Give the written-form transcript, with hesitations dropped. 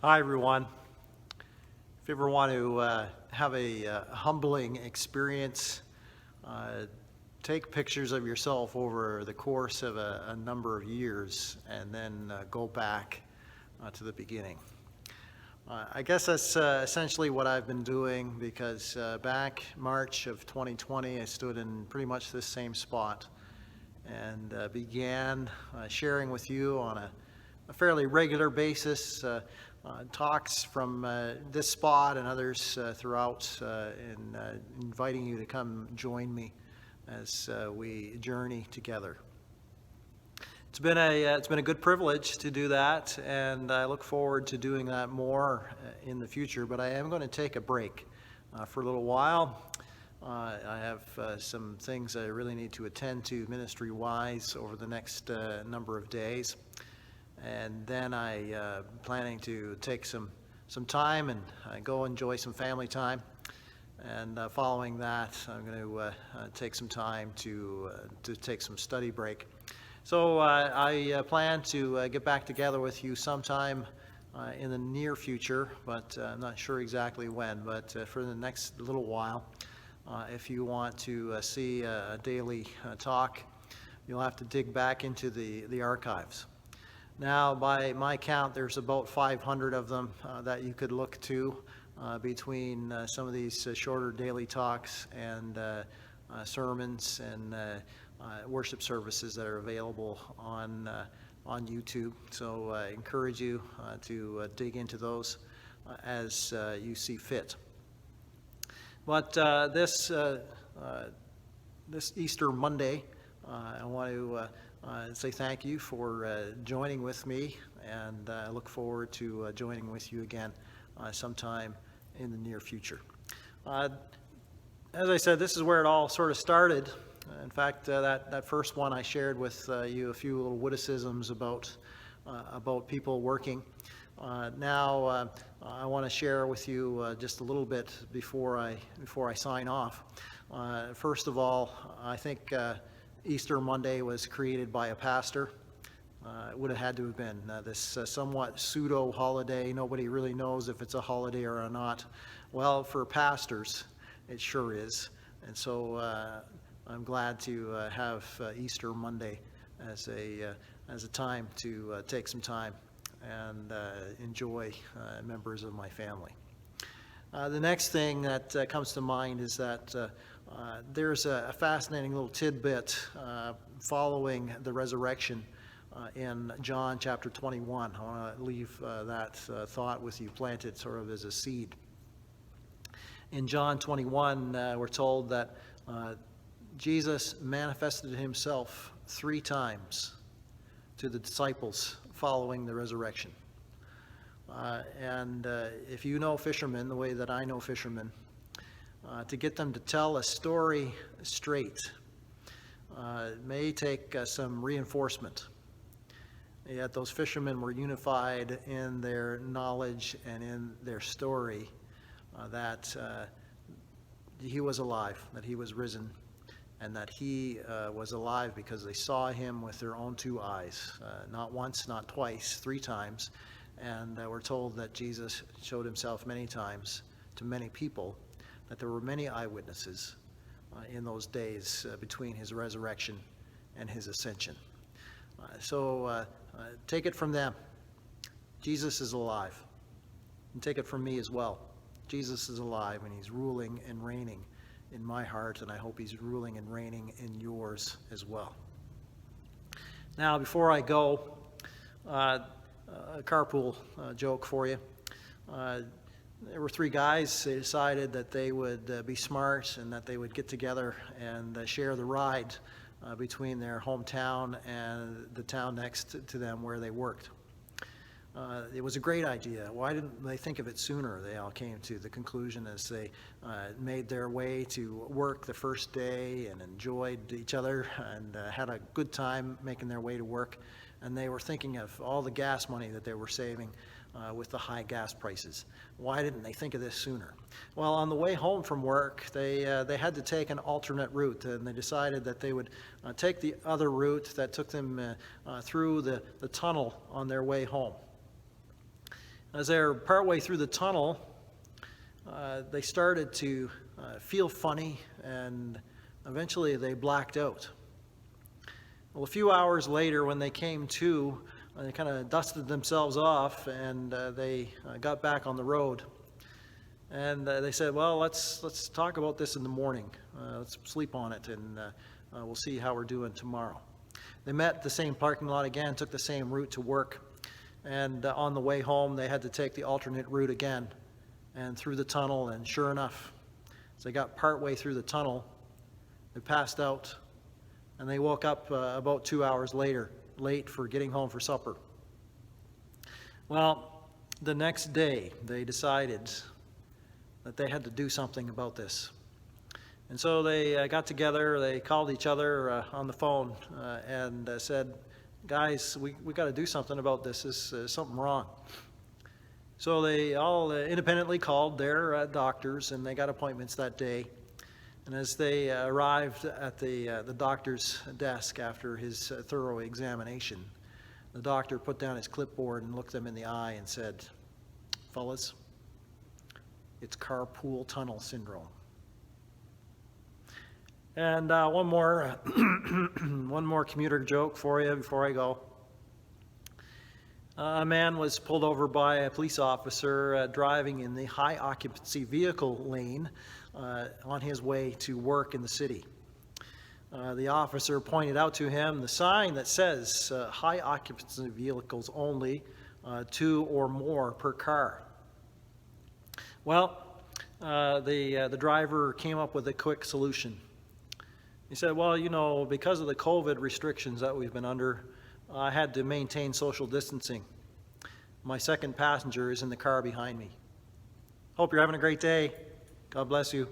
Hi, everyone. If you ever want to have a humbling experience, uh, take pictures of yourself over the course of a number of years and then go back to the beginning. I guess that's essentially what I've been doing because back March of 2020, I stood in pretty much this same spot and began sharing with you on a fairly regular basis talks from this spot and others throughout, and inviting you to come join me as we journey together. It's been a good privilege to do that, and I look forward to doing that more in the future. But I am going to take a break for a little while. I have some things I really need to attend to ministry-wise over the next number of days. And then I planning to take some time and go enjoy some family time. And following that, I'm going to take some time to take some study break. So I plan to get back together with you sometime in the near future, but I'm not sure exactly when. But for the next little while, if you want to see a daily talk, you'll have to dig back into the archives. Now, by my count, there's about 500 of them that you could look to between some of these shorter daily talks and sermons and worship services that are available on YouTube. So I encourage you to dig into those as you see fit. But this Easter Monday, I want to say thank you for joining with me, and I look forward to joining with you again sometime in the near future. As I said, this is where it all sort of started. In fact, that first one I shared with you a few little witticisms about people working. Now I want to share with you just a little bit before I sign off. First of all, I think Easter Monday was created by a pastor. It would have had to have been this somewhat pseudo holiday. Nobody really knows if it's a holiday or not. Well, for pastors, it sure is. And so I'm glad to have Easter Monday as a time to take some time and enjoy members of my family. The next thing that comes to mind is that there's a fascinating little tidbit following the resurrection in John chapter 21. I want to leave that thought with you, planted sort of as a seed. In John 21, we're told that Jesus manifested himself 3 times to the disciples following the resurrection. And if you know fishermen the way that I know fishermen, to get them to tell a story straight may take some reinforcement. Yet those fishermen were unified in their knowledge and in their story that he was alive, that he was risen, and that he was alive because they saw him with their own 2 eyes, not once, not twice, 3 times. And we're told that Jesus showed himself many times to many people, that there were many eyewitnesses in those days between his resurrection and his ascension. So take it from them. Jesus is alive. And take it from me as well. Jesus is alive, and he's ruling and reigning in my heart, and I hope he's ruling and reigning in yours as well. Now, before I go, a carpool joke for you. There were 3 guys. They decided that they would be smart and that they would get together and share the ride between their hometown and the town next to them where they worked. It was a great idea. Why didn't they think of it sooner? They all came to the conclusion as they made their way to work the first day and enjoyed each other and had a good time making their way to work. And they were thinking of all the gas money that they were saving with the high gas prices. Why didn't they think of this sooner? Well, on the way home from work, they had to take an alternate route, and they decided that they would take the other route that took them through the tunnel on their way home. As they're partway through the tunnel, they started to feel funny, and eventually they blacked out. Well, a few hours later, when they came to, they kind of dusted themselves off, and they got back on the road. And they said, well, let's talk about this in the morning. Let's sleep on it, and we'll see how we're doing tomorrow. They met at the same parking lot again, took the same route to work, and on the way home, they had to take the alternate route again and through the tunnel, and sure enough, as they got partway through the tunnel, they passed out, and they woke up about 2 hours later, late for getting home for supper. Well, the next day, they decided that they had to do something about this. And so they got together, they called each other on the phone and said, guys, we got to do something about this. There's something wrong. So they all independently called their doctors, and they got appointments that day. And as they arrived at the doctor's desk after his thorough examination, the doctor put down his clipboard and looked them in the eye and said, fellas, it's carpool tunnel syndrome. And one more commuter joke for you before I go. A man was pulled over by a police officer driving in the high occupancy vehicle lane on his way to work in the city. The officer pointed out to him the sign that says high occupancy vehicles only, 2 or more per car. Well, the driver came up with a quick solution. He said, well, you know, because of the COVID restrictions that we've been under, I had to maintain social distancing. My second passenger is in the car behind me. Hope you're having a great day. God bless you.